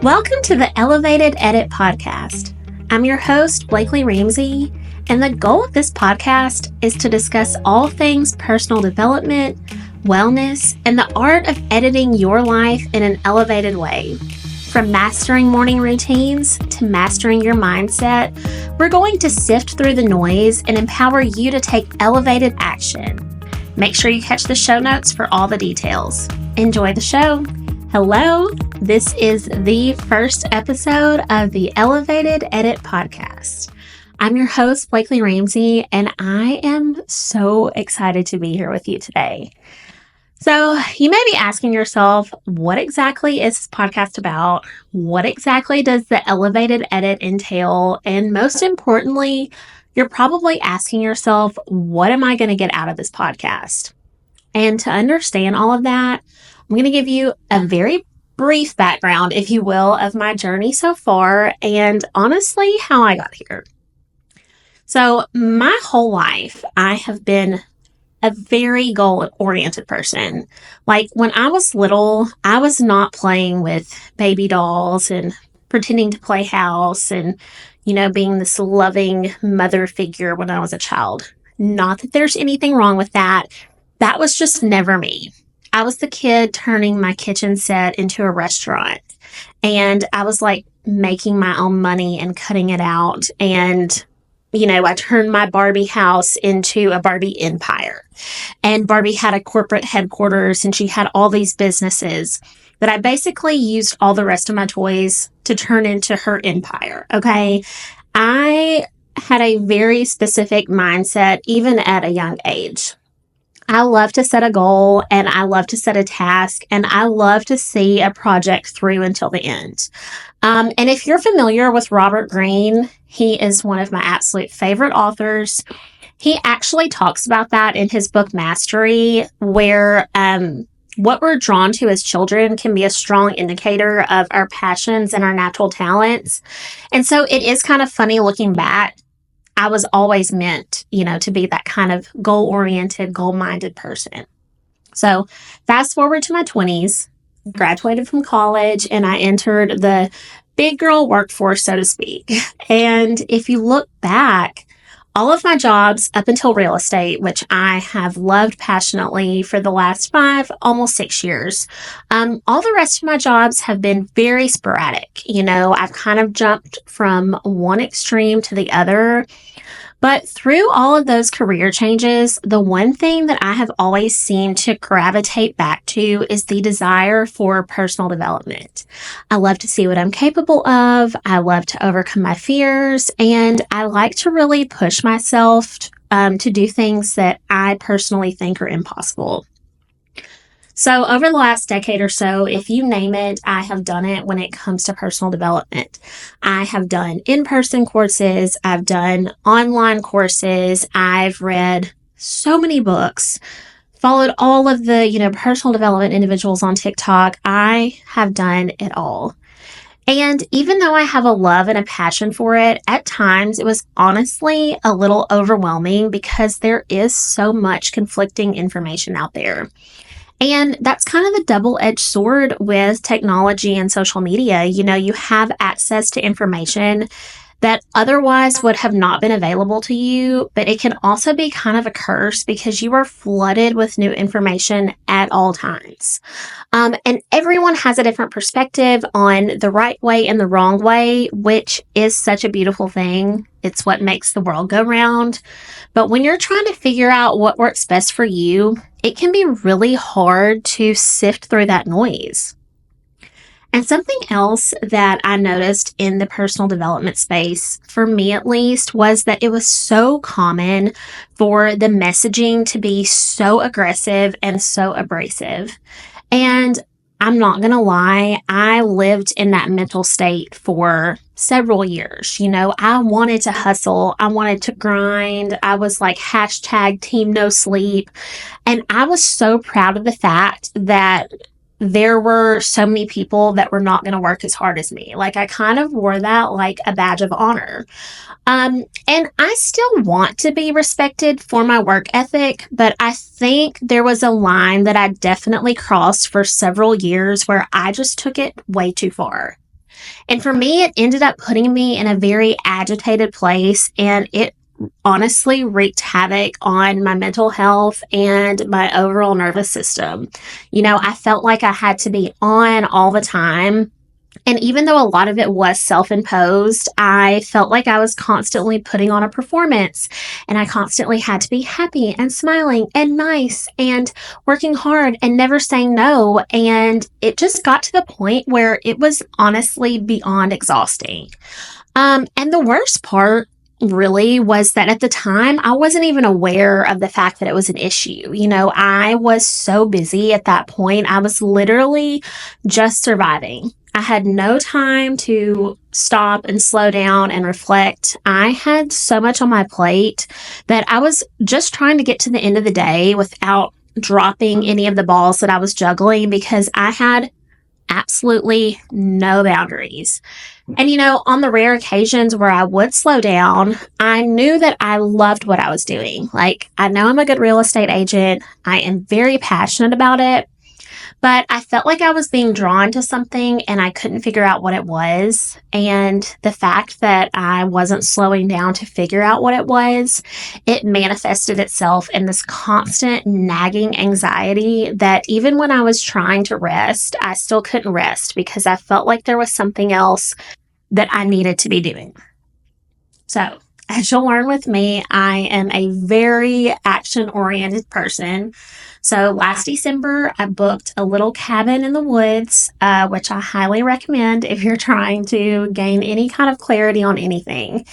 Welcome to the Elevated Edit podcast. I'm your host, Blaklee Ramsey, and the goal of this podcast is to discuss all things personal development, wellness, and the art of editing your life in an elevated way. From mastering morning routines to mastering your mindset, we're going to sift through the noise and empower you to take elevated action. Make sure you catch the show notes for all the details. Enjoy the show. Hello, this is the first episode of the Elevated Edit podcast. I'm your host, Blaklee Ramsey, and I am so excited to be here with you today. So you may be asking yourself, what exactly is this podcast about? What exactly does the Elevated Edit entail? And most importantly, you're probably asking yourself, what am I going to get out of this podcast? And to understand all of that, I'm going to give you a very brief background, if you will, of my journey so far and honestly, how I got here. So my whole life, I have been a very goal-oriented person. Like when I was little, I was not playing with baby dolls and pretending to play house and, being this loving mother figure when I was a child. Not that there's anything wrong with that. That was just never me. I was the kid turning my kitchen set into a restaurant, and I was like making my own money and cutting it out. And, I turned my Barbie house into a Barbie empire, and Barbie had a corporate headquarters and she had all these businesses that I basically used all the rest of my toys to turn into her empire. Okay. I had a very specific mindset, even at a young age. I love to set a goal and I love to set a task and I love to see a project through until the end. And if you're familiar with Robert Greene, he is one of my absolute favorite authors. He actually talks about that in his book Mastery, where what we're drawn to as children can be a strong indicator of our passions and our natural talents. And so it is kind of funny looking back. I was always meant, to be that kind of goal-oriented, goal-minded person. So fast forward to my 20s, graduated from college, and I entered the big girl workforce, so to speak. And if you look back, all of my jobs up until real estate, which I have loved passionately for the last 5, almost 6 years, all the rest of my jobs have been very sporadic. I've kind of jumped from one extreme to the other. But through all of those career changes, the one thing that I have always seemed to gravitate back to is the desire for personal development. I love to see what I'm capable of. I love to overcome my fears, and I like to really push myself to do things that I personally think are impossible. So over the last decade or so, if you name it, I have done it when it comes to personal development. I have done in-person courses. I've done online courses. I've read so many books, followed all of the, personal development individuals on TikTok. I have done it all. And even though I have a love and a passion for it, at times it was honestly a little overwhelming because there is so much conflicting information out there. And that's kind of the double-edged sword with technology and social media. You have access to information that otherwise would have not been available to you, but it can also be kind of a curse because you are flooded with new information at all times. And everyone has a different perspective on the right way and the wrong way, which is such a beautiful thing. It's what makes the world go round. But when you're trying to figure out what works best for you, it can be really hard to sift through that noise. And something else that I noticed in the personal development space, for me at least, was that it was so common for the messaging to be so aggressive and so abrasive. And I'm not going to lie, I lived in that mental state for several years. I wanted to hustle. I wanted to grind. I was like hashtag team no sleep. And I was so proud of the fact that there were so many people that were not going to work as hard as me. Like I kind of wore that like a badge of honor. And I still want to be respected for my work ethic, but I think there was a line that I definitely crossed for several years where I just took it way too far. And for me, it ended up putting me in a very agitated place, and it honestly wreaked havoc on my mental health and my overall nervous system. I felt like I had to be on all the time. And even though a lot of it was self imposed, I felt like I was constantly putting on a performance, and I constantly had to be happy and smiling and nice and working hard and never saying no. And it just got to the point where it was honestly beyond exhausting. And the worst part really was that at the time, I wasn't even aware of the fact that it was an issue. I was so busy at that point. I was literally just surviving. I had no time to stop and slow down and reflect. I had so much on my plate that I was just trying to get to the end of the day without dropping any of the balls that I was juggling, because I had absolutely no boundaries. And, on the rare occasions where I would slow down, I knew that I loved what I was doing. Like, I know I'm a good real estate agent. I am very passionate about it. But I felt like I was being drawn to something and I couldn't figure out what it was. And the fact that I wasn't slowing down to figure out what it was, it manifested itself in this constant nagging anxiety that even when I was trying to rest, I still couldn't rest because I felt like there was something else that I needed to be doing. So, as you'll learn with me, I am a very action-oriented person. So last December, I booked a little cabin in the woods, which I highly recommend if you're trying to gain any kind of clarity on anything.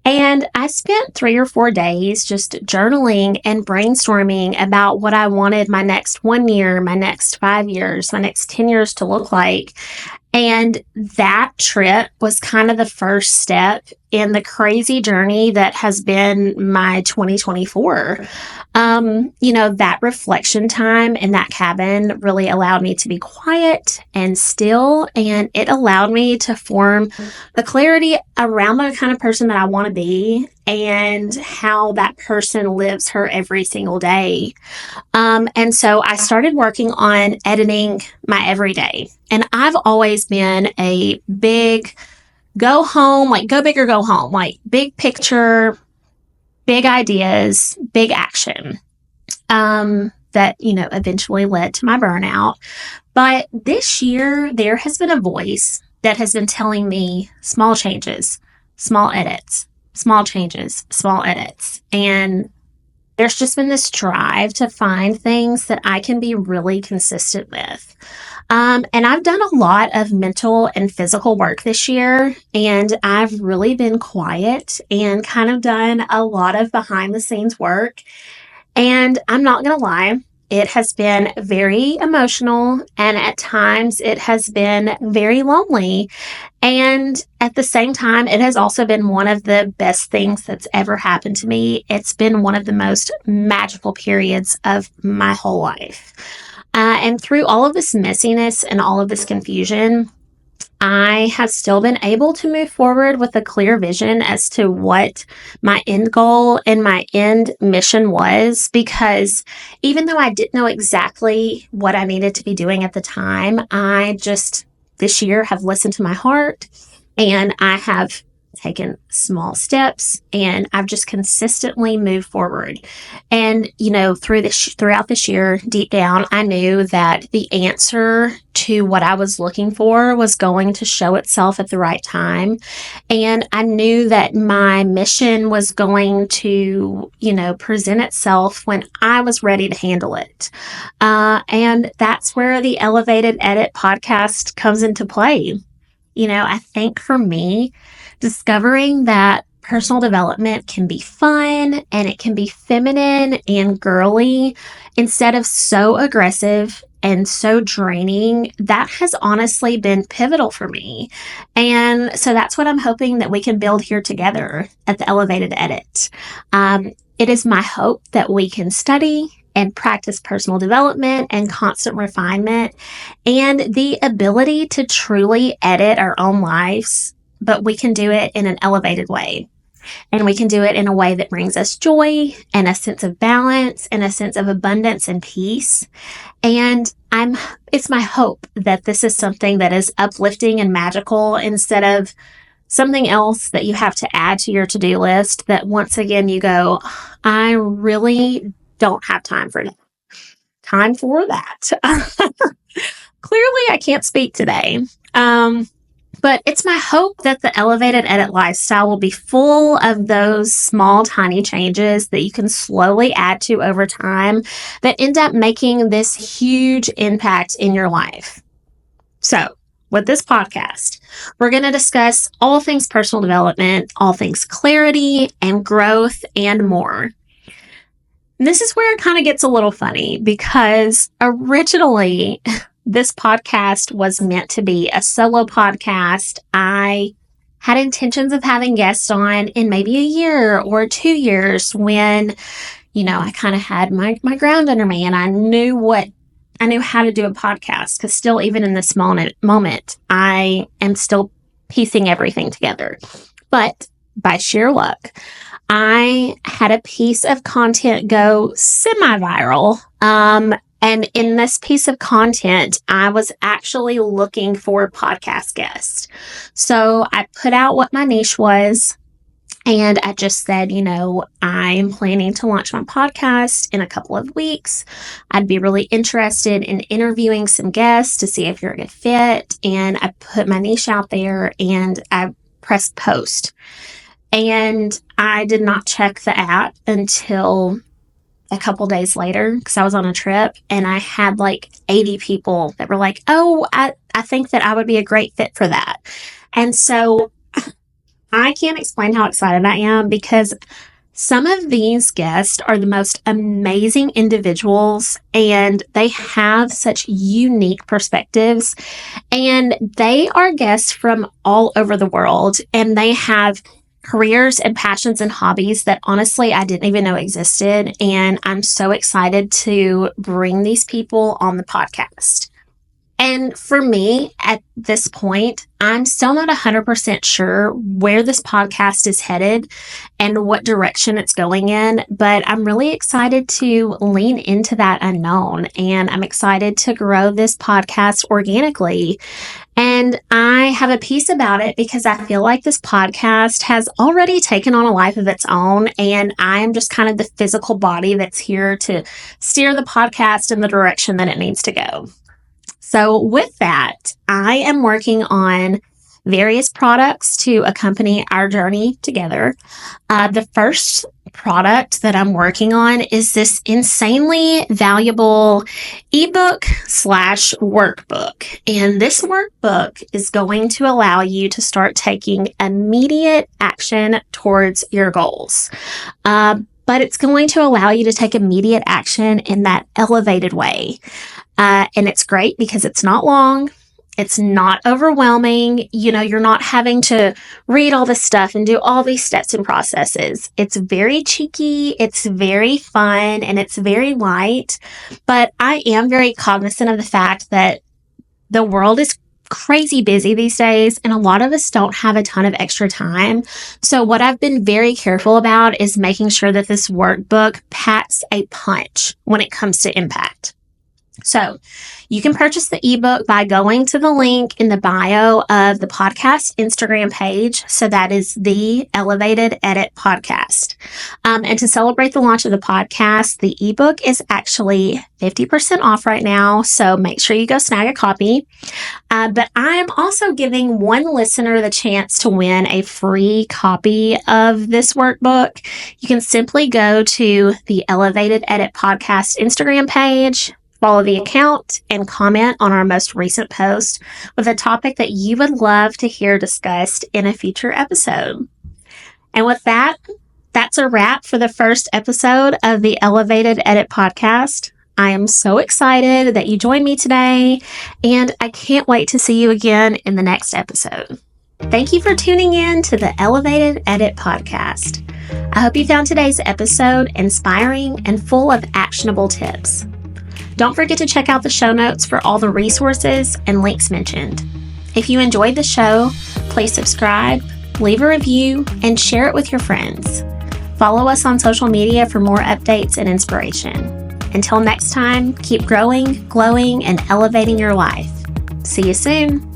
And I spent 3 or 4 days just journaling and brainstorming about what I wanted my next 1 year, my next 5 years, my next 10 years to look like. And that trip was kind of the first step in the crazy journey that has been my 2024. That reflection time in that cabin really allowed me to be quiet and still, and it allowed me to form the clarity around the kind of person that I want to be and how that person lives her every single day. And so I started working on editing my everyday. And I've always been a big go home, like go big or go home, like big picture, big ideas, big action. That, eventually led to my burnout. But this year, there has been a voice that has been telling me small changes, small edits, small changes, small edits. And there's just been this drive to find things that I can be really consistent with. And I've done a lot of mental and physical work this year, and I've really been quiet and kind of done a lot of behind the scenes work. And I'm not going to lie, it has been very emotional, and at times it has been very lonely. And at the same time, it has also been one of the best things that's ever happened to me. It's been one of the most magical periods of my whole life. And through all of this messiness and all of this confusion, I have still been able to move forward with a clear vision as to what my end goal and my end mission was, because even though I didn't know exactly what I needed to be doing at the time, I just this year have listened to my heart, and I have taken small steps, and I've just consistently moved forward. And, throughout this year, deep down, I knew that the answer to what I was looking for was going to show itself at the right time. And I knew that my mission was going to, present itself when I was ready to handle it. And that's where the Elevated Edit podcast comes into play. I think for me, discovering that personal development can be fun and it can be feminine and girly instead of so aggressive and so draining, that has honestly been pivotal for me. And so that's what I'm hoping that we can build here together at the Elevated Edit. It is my hope that we can study and practice personal development and constant refinement and the ability to truly edit our own lives, but we can do it in an elevated way. And we can do it in a way that brings us joy and a sense of balance and a sense of abundance and peace. And it's my hope that this is something that is uplifting and magical instead of something else that you have to add to your to-do list that once again you go, I really don't have time for that. Time for that. Clearly, I can't speak today. But it's my hope that the Elevated Edit lifestyle will be full of those small, tiny changes that you can slowly add to over time that end up making this huge impact in your life. So, with this podcast, we're going to discuss all things personal development, all things clarity and growth, and more. And this is where it kind of gets a little funny because originally this podcast was meant to be a solo podcast. I had intentions of having guests on in maybe a year or 2 years when, I kind of had my ground under me and I knew how to do a podcast, because still, even in this moment, I am still piecing everything together. But by sheer luck, I had a piece of content go semi-viral. And in this piece of content, I was actually looking for podcast guests. So I put out what my niche was, and I just said, I'm planning to launch my podcast in a couple of weeks. I'd be really interested in interviewing some guests to see if you're a good fit. And I put my niche out there and I pressed post. And I did not check the app until a couple days later because I was on a trip, and I had like 80 people that were like, oh, I think that I would be a great fit for that. And so I can't explain how excited I am, because some of these guests are the most amazing individuals, and they have such unique perspectives, and they are guests from all over the world, and they have careers and passions and hobbies that honestly I didn't even know existed. And I'm so excited to bring these people on the podcast. And for me, at this point, I'm still not 100% sure where this podcast is headed and what direction it's going in, but I'm really excited to lean into that unknown. And I'm excited to grow this podcast organically. And I have a piece about it because I feel like this podcast has already taken on a life of its own, and I'm just kind of the physical body that's here to steer the podcast in the direction that it needs to go. So with that, I am working on various products to accompany our journey together. The first product that I'm working on is this insanely valuable ebook/workbook. And this workbook is going to allow you to start taking immediate action towards your goals. But it's going to allow you to take immediate action in that elevated way. And it's great because it's not long. It's not overwhelming. You're not having to read all this stuff and do all these steps and processes. It's very cheeky. It's very fun, and it's very light. But I am very cognizant of the fact that the world is crazy busy these days, and a lot of us don't have a ton of extra time. So what I've been very careful about is making sure that this workbook packs a punch when it comes to impact. So you can purchase the ebook by going to the link in the bio of the podcast Instagram page. So that is the Elevated Edit podcast. And to celebrate the launch of the podcast, the ebook is actually 50% off right now. So make sure you go snag a copy. But I'm also giving one listener the chance to win a free copy of this workbook. You can simply go to the Elevated Edit podcast Instagram page, follow the account, and comment on our most recent post with a topic that you would love to hear discussed in a future episode. And with that, that's a wrap for the first episode of the Elevated Edit podcast. I am so excited that you joined me today, and I can't wait to see you again in the next episode. Thank you for tuning in to the Elevated Edit podcast. I hope you found today's episode inspiring and full of actionable tips. Don't forget to check out the show notes for all the resources and links mentioned. If you enjoyed the show, please subscribe, leave a review, and share it with your friends. Follow us on social media for more updates and inspiration. Until next time, keep growing, glowing, and elevating your life. See you soon.